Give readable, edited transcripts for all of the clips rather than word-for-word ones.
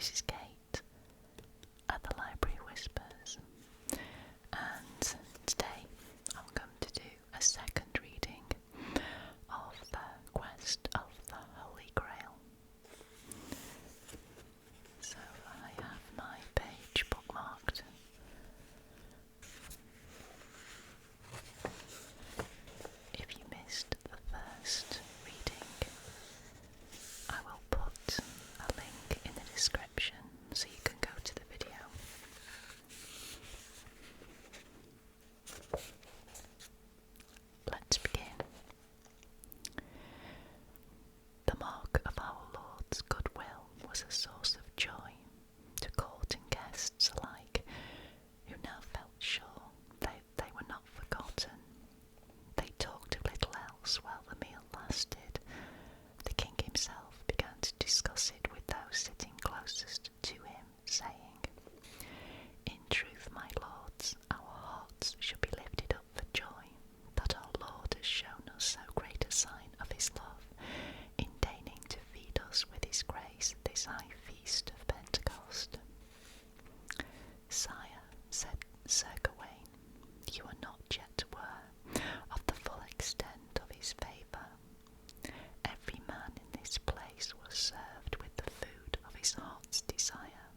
this is Kate at the Library Whispers, and today I'm going to do a second reading of the Quest of the Holy Grail. So I have my page bookmarked. If you missed the first reading, I will put a link in the description so you can go to the video. Let's begin. The mark of our Lord's goodwill was a source of joy to court and guests alike, who now felt sure they were not forgotten. They talked of little else while the meal lasted. The king himself began to discuss it with those sitting closest to him, saying, "In truth, my lords, our hearts should be lifted up for joy, that our Lord has shown us so great a sign of his love, in deigning to feed us with his grace this high feast of Pentecost." "Sire," said Sir Gawain, "you are not yet aware of the full extent of his favour. Every man in this place was served with the food of his heart's desire.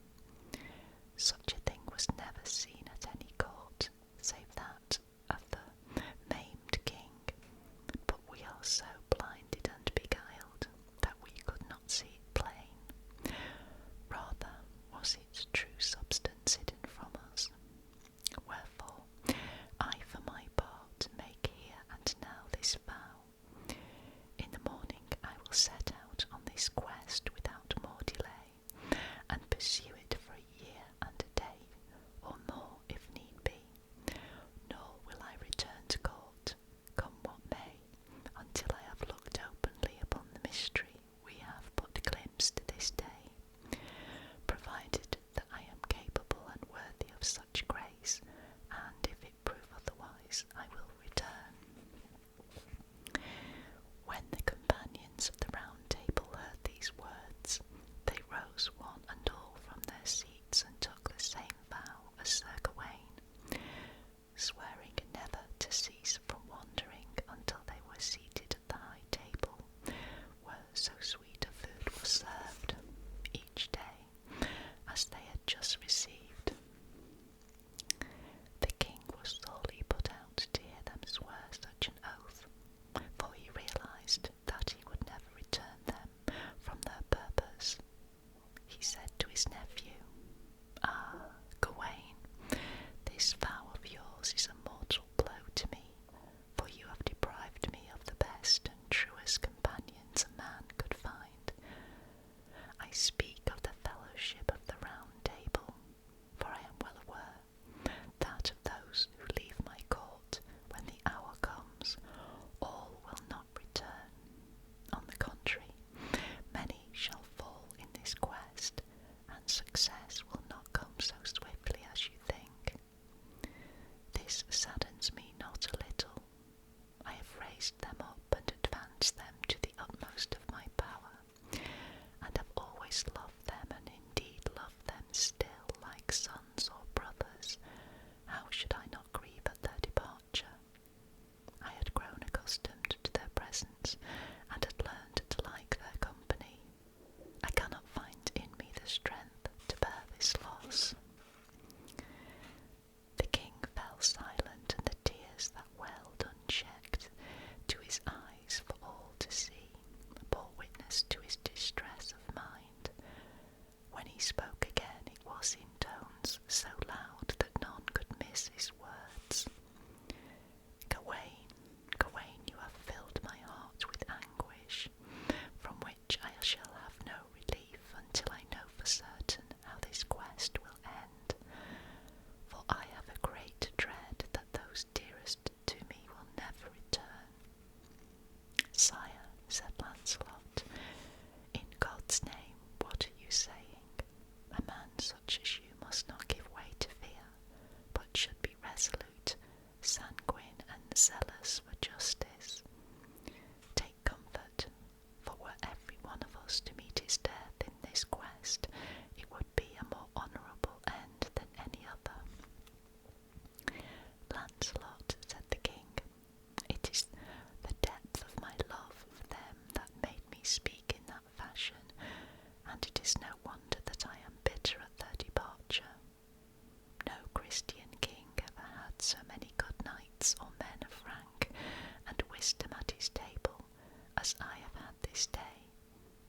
this day,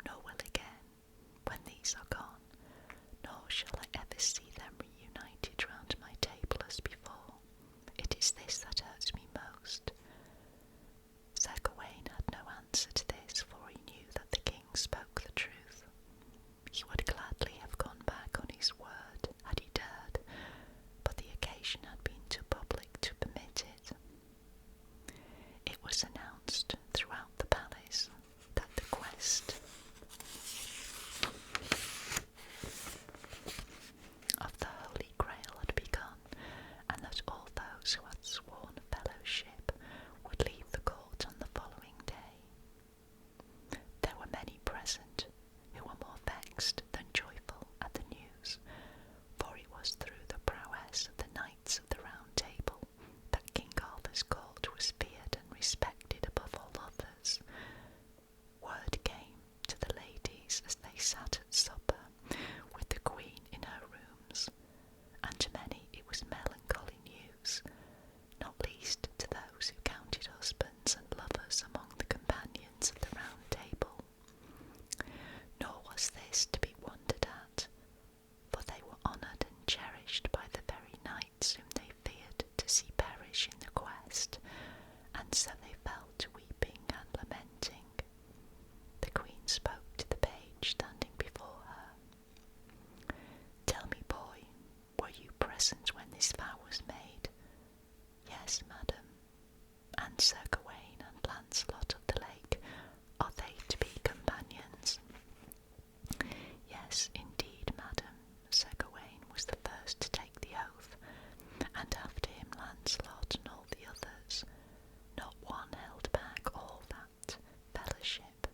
nor will again, when these are gone, nor shall I ever see them reunited round my table as before. It is this that hurts me most. Sir Gawain had no answer to this, for he knew that the king spoke the truth. He would gladly have gone back on his word had he dared, but the occasion had been too public to permit it. It was announced throughout the palace that the quest of the Holy Grail had begun, and that all those who had sworn fellowship would leave the court on the following day. There were many present who were more vexed than joyful at the news, for it was through the prowess of the knights of the Round Table that King Arthur's court was feared and respected above all others. Word came to the ladies as they sat at supper with the Queen in her rooms, and to many it was melancholy news, not least to those who counted husbands and lovers among the companions of the Round Table. Nor was this to be wondered at, for they were honoured and cherished by the very knights whom they feared to see perish in the quest, and so they fell to weeping and lamenting. The Queen spoke to the page standing before her. "Tell me, boy, were you present when this vow was made?" "Yes, madam." "And Sir Gawain and Lancelot of the Lake, are they to be companions?" "Yes, indeed, madam. Sir Gawain was the first to take the oath, and after him Lancelot and all the others. Not one held back all that fellowship."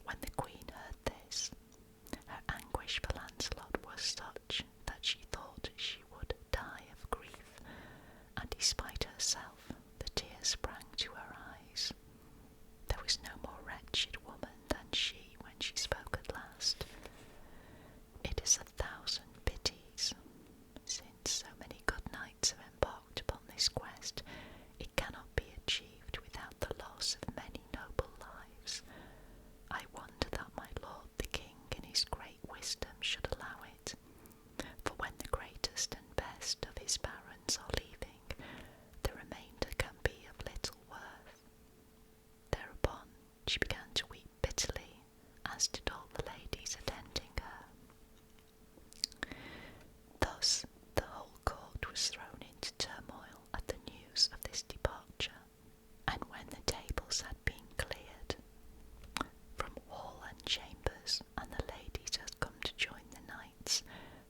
When the Queen heard this, her anguish for Lancelot was such that she thought she would die of grief, and despite herself the tears sprang to her eyes. There was no more wretched woman than she when she spoke at last. "It is 1,000 pities, since so many good knights have embarked upon this quest, it cannot be achieved without the loss of many noble lives. I wonder that my lord the king in his great wisdom should allow it, for when the greatest and best of his barons are leaving, the remainder can be of little worth." Thereupon she began to weep bitterly, as did all the ladies attending her. Thus the whole court was thrown into turmoil at the news of this departure, and when the tables had been cleared from hall and chambers, and the ladies had come to join the knights,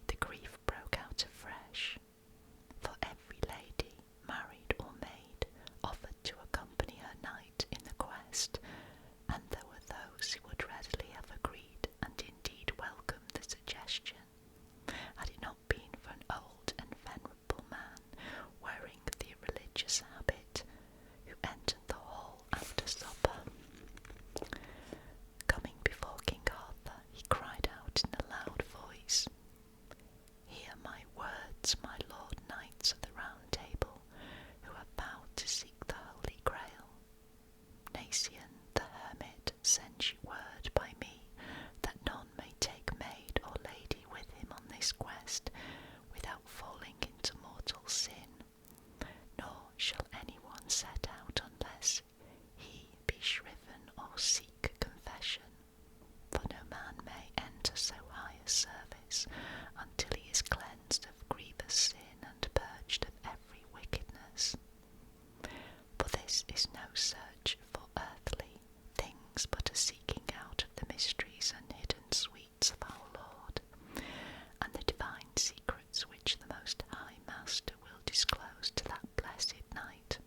the grief broke out afresh, for every lady, married or maid, offered to accompany her knight in the quest, and there were those who would readily have agreed and indeed welcomed the suggestion, had it not been for an old and venerable man wearing the religious habit, who entered the hall after supper. Coming before King Arthur, he cried out in a loud voice, "Hear my words, my lord knights of the Round Table, who have vowed to seek the Holy Grail. Nasian the Hermit sends you word by me that none may take maid or lady with him on this quest without falling into mortal sin, nor shall anyone set out unless he be shriven or seek confession, for no man may enter so high a service until he is cleansed of grievous sin and purged of every wickedness. For this is no search for earthly things, but a seeking out of the mysteries and hidden sweets of our Lord, and the divine secrets which the Most High Master will disclose to that blessed knight,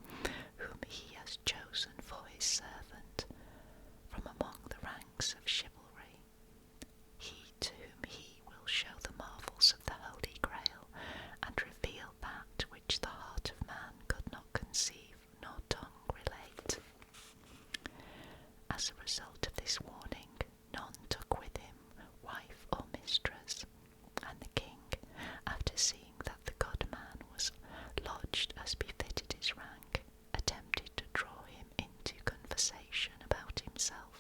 whom he has chosen for his servant from among the ranks of chivalry, he to whom he will show the marvels of the Holy Grail, and reveal that which the heart of man could not conceive nor tongue relate." As a result of this warning, none took with him wife or mistress, and the king, after seeing that the good man was lodged as befitted his rank, attempted to draw him into conversation about himself,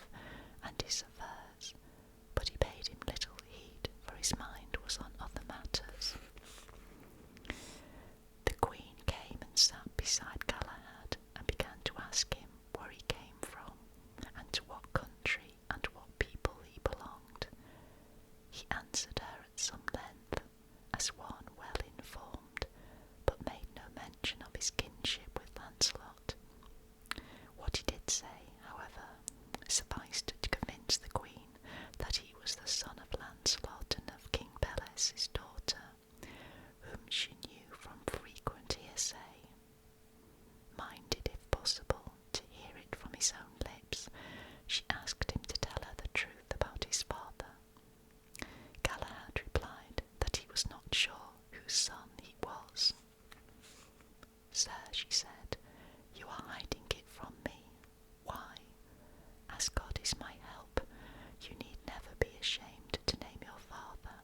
prince's daughter, whom she knew from frequent hearsay. Minded, if possible, to hear it from his own lips, she asked him to tell her the truth about his father. Galahad replied that he was not sure whose son he was. "Sir," she said, "you are hiding it from me. Why? As God is my help, you need never be ashamed to name your father.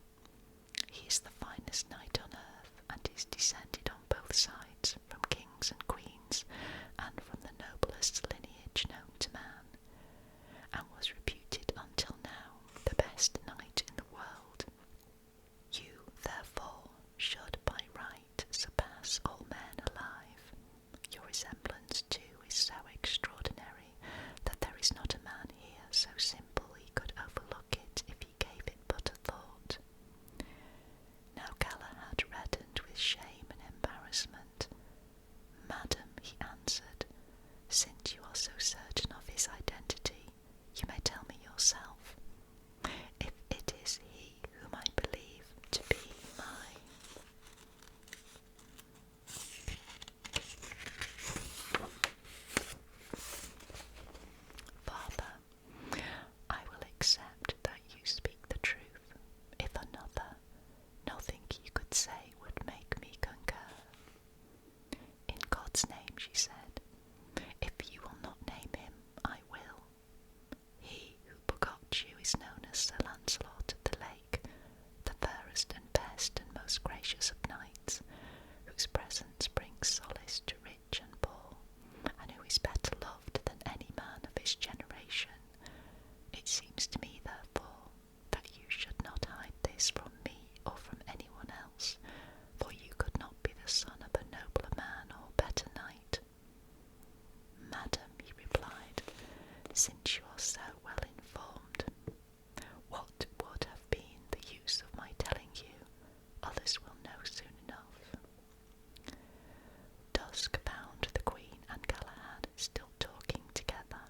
He is the finest knight on earth, and is descended on both sides from kings and queens, and from the noblest lineage known to man, and was reputed until now the best knight in the world. You, therefore, should by right surpass all men alive. Your resemblance, too, is so extraordinary that there is not a man here so simple he could overlook it if he gave it but a thought." Now Galahad reddened with shame and embarrassment. "Madam," he answered, "since you are so certain of his identity, you may tell me yourself. If it is he whom I believe to be my father, I will accept that you speak the truth. If another, nothing you could say would make me concur." "In God's name," she said, "if you will not name him, I will. He who begot you is known as Sir Lancelot of the Lake, the fairest and best and most gracious of knights, whose presence brings solace to rich and poor, and who is better loved than any man of his generation. It seems to me, therefore, that you should not hide this from me or from anyone else, for you could not be the son of a nobler man or better knight." "Madam," he replied, "since you are so well informed, what would have been the use of my telling you? Others will know soon enough." Dusk found the Queen and Galahad still talking together.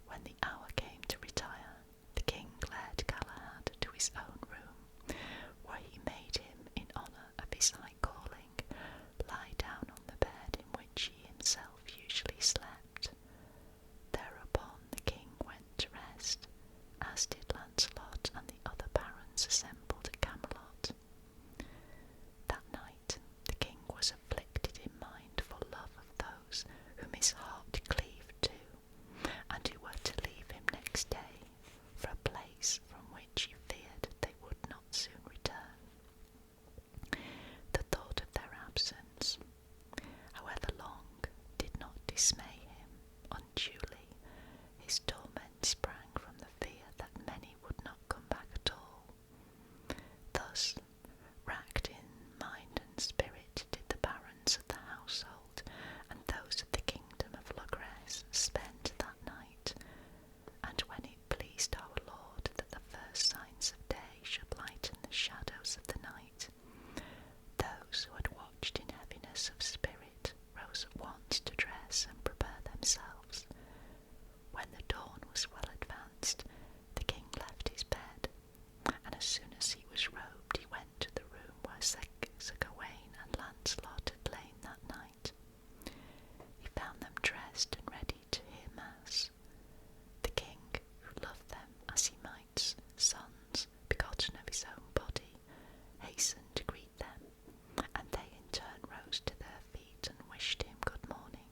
When the hour came to retire, the King led Galahad to his own room, where he made him, in honour of his high calling, lie down on the bed in which he himself usually slept. Thereupon the King went to rest, as did Lancelot and the other barons assembled at Camelot. That night the King was afflicted in mind for love of those whom his heart cleaved to, and who were to leave him next day for a place from which he feared they would not soon return. The thought of their absence, however long, did not dismay him unduly. His torment sprang from the fear that many would not come back at all. Thus, racked in mind and spirit, did the barons of the household and those of the kingdom of Logres spend that night. And when it pleased our Lord that the first signs of day should lighten the shadows of the night, those who had watched in heaviness of spirit rose at once to dress and prepare themselves. When the dawn was well advanced, the King left his bed, and as soon as he was robed, he went to the room where Sir Gawain and Lancelot had lain that night. He found them dressed and ready to hear mass. The King, who loved them as he might sons begotten of his own body, hastened to greet them, and they in turn rose to their feet and wished him good morning.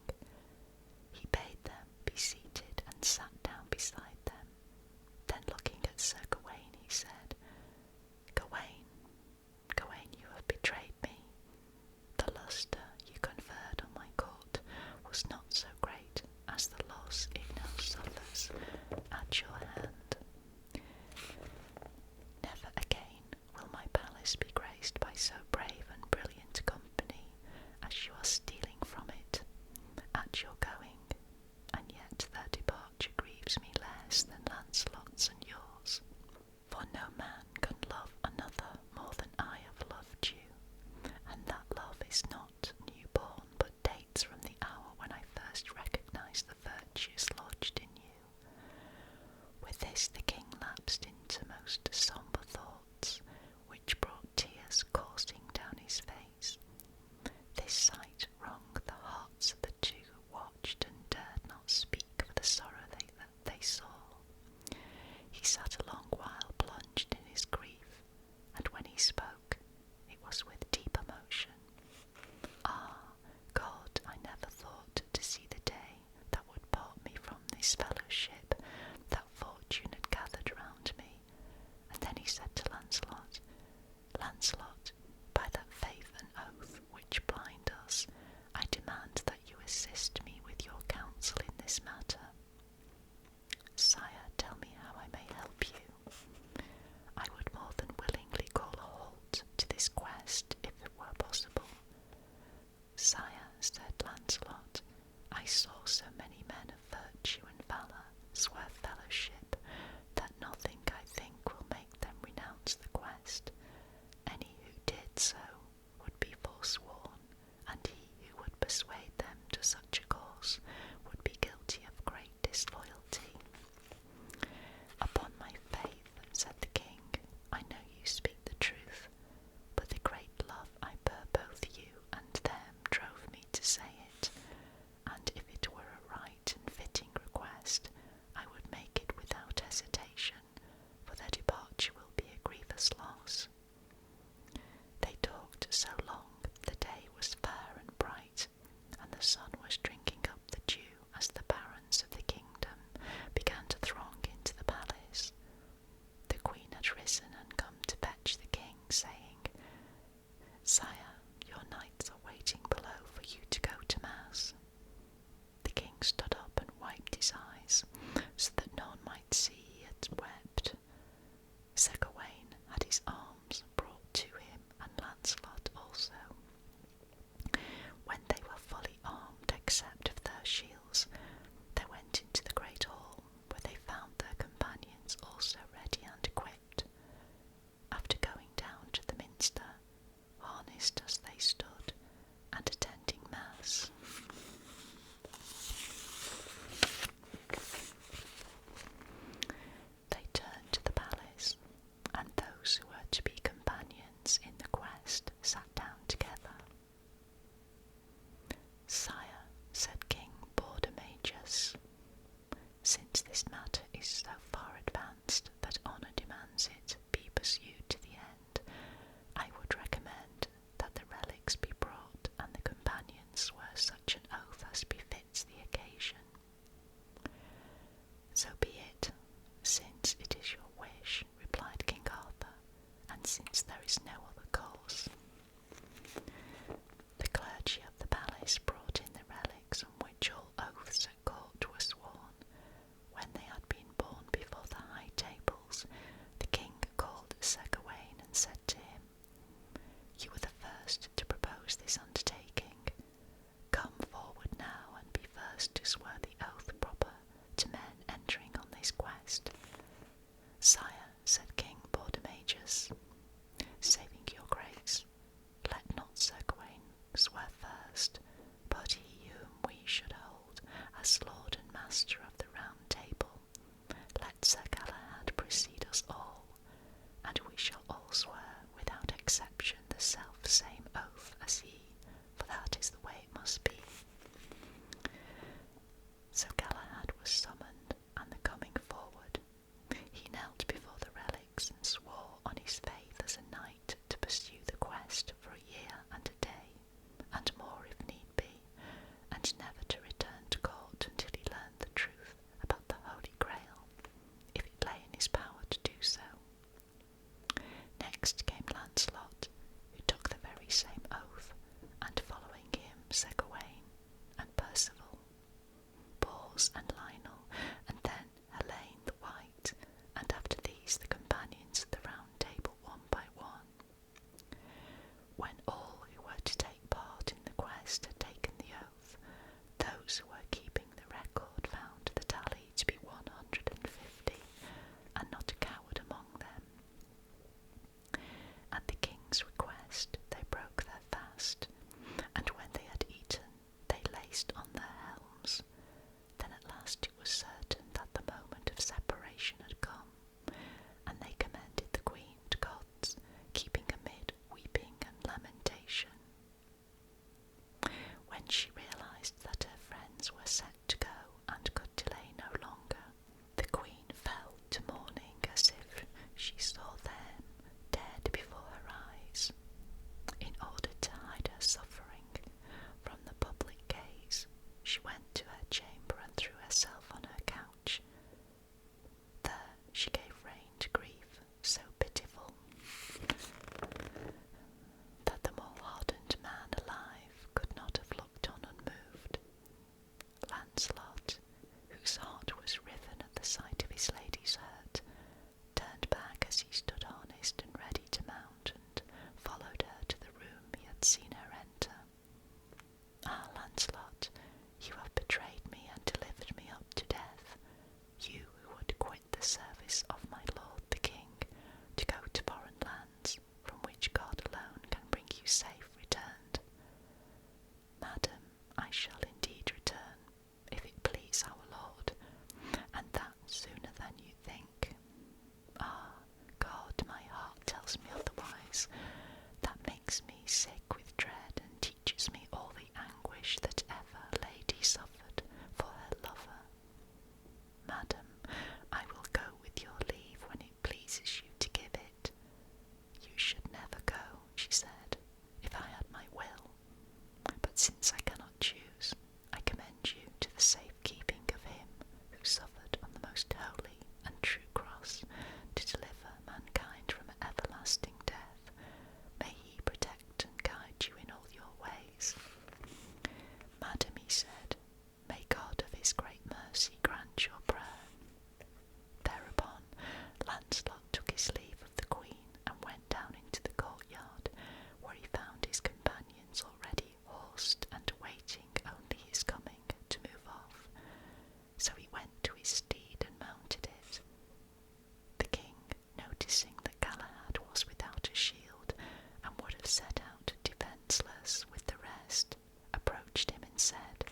He bade them be seated and sat down beside them. Then looking at Sir Gawain, he said, "Gawain, Gawain, you have betrayed me. The lustre you conferred on my court was not so great as the loss it now suffers at your hand. Never again will my palace be graced by so brave and brilliant company as you are stealing from it at your going, and yet their departure grieves me less than Lancelot's and yours. For no man can love another more than I have loved you, and that love is not new-born, but dates from the hour when I first recognised the virtues lodged in you." With this the King lapsed into most sombre thoughts, which brought sat a long while plunged in his grief, and when he spoke, it was with deep emotion. "Ah, God, I never thought to see the day that would part me from this fellowship that fortune had gathered round me." And then he said to Lancelot, "Lancelot, by that faith and oath which blind us, I demand that you assist me with your counsel in this matter." "Sire, tell me how I may help you." "I would more than willingly call a halt to this quest if it were possible." "Sire," said Lancelot, "I saw so many men of virtue and valour swear fellowship that nothing, I think, will make them renounce the quest. Any who did so would be forsworn, and he who would persuade them to such a course would be guilty of great disloyalty." "Upon my faith," said the king, "I know you speak the truth, but the great love I bear both you and them drove me to say it, and if it were a right and fitting request, I would make it without hesitation, for their departure will be a grievous loss." They talked so long, the day was fair and bright, and the sun was drinking up the dew as the barons of the kingdom began to throng into the palace. The queen had risen and come to fetch the king, saying, "Sire, your knights are waiting below for you to go to mass." The king stood up and wiped his eyes, so that no one might see he had wept. Sir Gawain had his arms brought to him, and Lancelot also. When they were fully armed, except of their shields, they went into the great hall, where they found their companions also ready and equipped. After going down to the minster, harnessed as they stood, and attending mass, they turned to the palace, and those who were to be companions in the quest sat down together. "Sire," said King Bordamegus, "since this matter is so far advanced that honour demands it be pursued to the end, I would recommend that the relics be brought and the companions swear such an oath as befits the occasion." "So be it, since it is your wish," replied King Arthur, "and since there is no other course." The clergy of the palace brought in the relics on which all oaths at court were sworn, when they had been borne before advice of my lord the king, to go to foreign lands, from which God alone can bring you safe returned. Madam, I shall indeed return, if it please our Lord, and that sooner than you think. Ah, God, my heart tells me otherwise. That makes me sick with dread, and teaches me all the anguish that ever lady suffered for her lover. Madam, I will go with your leave when it pleases you to give it. You should never go, she said, if I had my will. But since I cannot choose, I commend you to the safe keeping of him who suffered on the most holy and true cross to deliver mankind from everlasting death. May he protect and guide you in all your ways. Madam, he said, may God of his great mercy grant your prayer. Thereupon Lancelot took his leave of the queen and went down into the courtyard, where he found his companions already horsed and awaiting only his coming to move off. So he went to his steed and mounted it. The king, noticing that Galahad was without a shield and would have set out defenceless with the rest, approached him and said,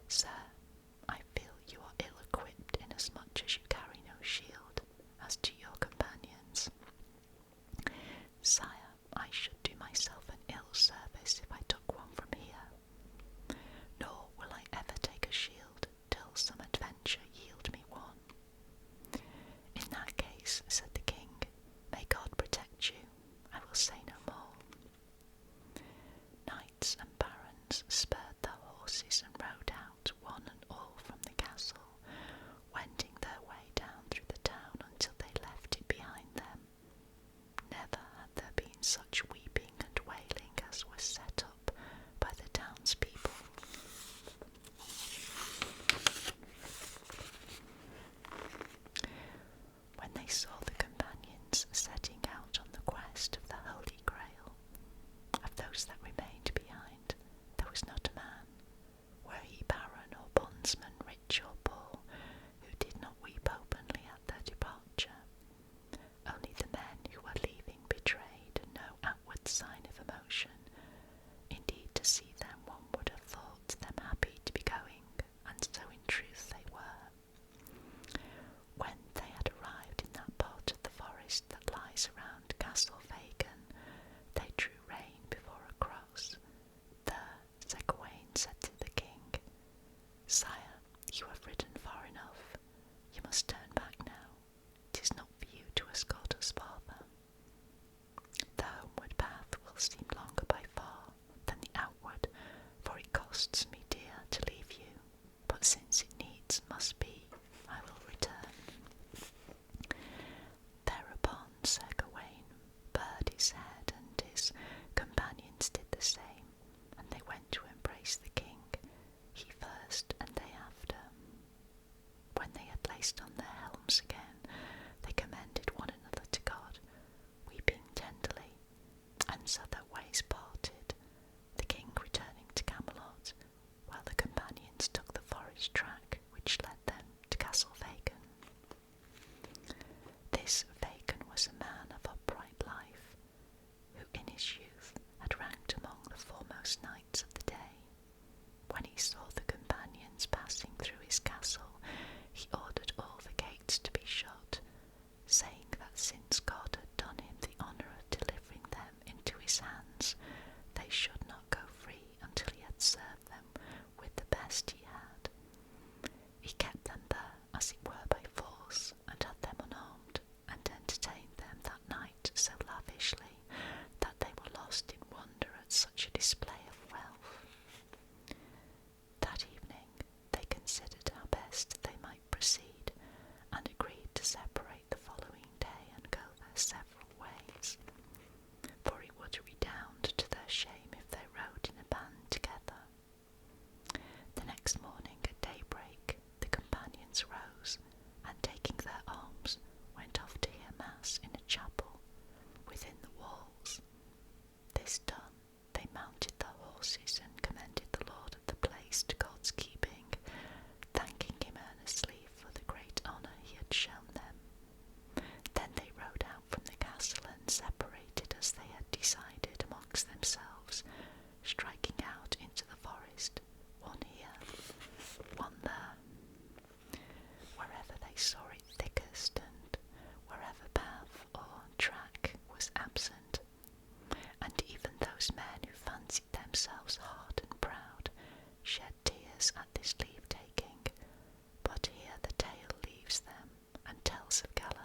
Sir, I feel you are ill-equipped inasmuch as you carry no shield, as do your companions. Sire, I should do myself an ill service if I took one from here, nor will I ever take a shield till some adventure yield me one. In that case, said the king, may God protect you, I will say no more. Knights and barons spurred their horses and rode out, one and all, from the castle, wending their way down through the town until they left it behind them. Never had there been such weeping and wailing as was set up by the townspeople. When they saw the companions setting out on the quest of the Holy Grail, of those that remained behind, there was not a man, were he baron or bondsman, rich or poor, who did not weep openly at their departure. Only the men who were leaving betrayed no outward sign of emotion. Indeed, to see them one would have thought them happy to be going, and so in truth they were. When they had arrived in that part of the forest that lies around Castle Vagan, they drew rein before a cross. There, Sir Gawain said to the king, Sire, you have ridden far enough. You must turn back now. It is not for you to escort us farther. The homeward path will seem longer by far than the outward, for it costs me dear to leave you, but since it needs must be, I will return. Thereupon Sir Gawain bared his head, and his companions did the same, and they went to embrace the king, he first and they after. When they had laced on their helms again, they commended one another to God, weeping tenderly, and so their ways parted, the king returning to Camelot, while the companions took the forest track which led them to Castle Vagan. This Vagan was a man of upright life, who in his youth had ranked among the foremost knights of the day. When he saw the companions passing through his castle, he ordered all the gates to be shut, saying that since God had done him the honour of delivering them into his hands, they should not go free until he had served them with the best he had. He kept them there, as it were by force, and had them unarmed, and entertained them that night so lavishly that they were lost in wonder at such a display of wealth. That evening they considered how best they might proceed, and agreed to separate the following day and go their Tales of Galahad.